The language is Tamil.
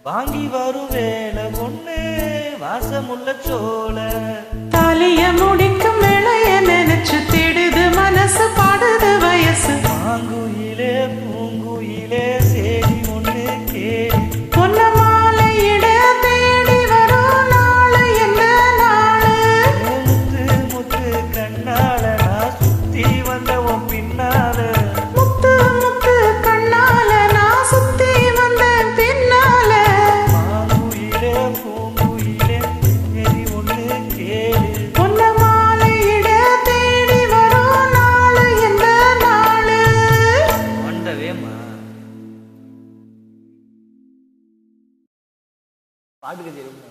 வாங்கி வரும் வேலை ஒண்ணு வாசமுள்ள சோழ தாலிய முடிக்கும் வேளைய நினைச்சு திடுது மனசு பாடுது வயசு மாங்குயிலே பூங்குயிலே சேரி ஒண்ணு கேளு பொன்ன மாலையிட தேடி வரும் நாளு என்ன நாளு முத்து முத்து கண்ணால நான் சுத்தி வந்த உன் பின்னால முத்து முத்து கண்ணால நான் சுத்தி வந்த பின்னால மாங்குயிலே பூங்குயிலே சேரி ஒண்ணு கேளு பொன்ன மாலையிட தேடி வரும் நாளு என்ன நாளு வந்தவேமா பாட்டுக்கு தெரியும்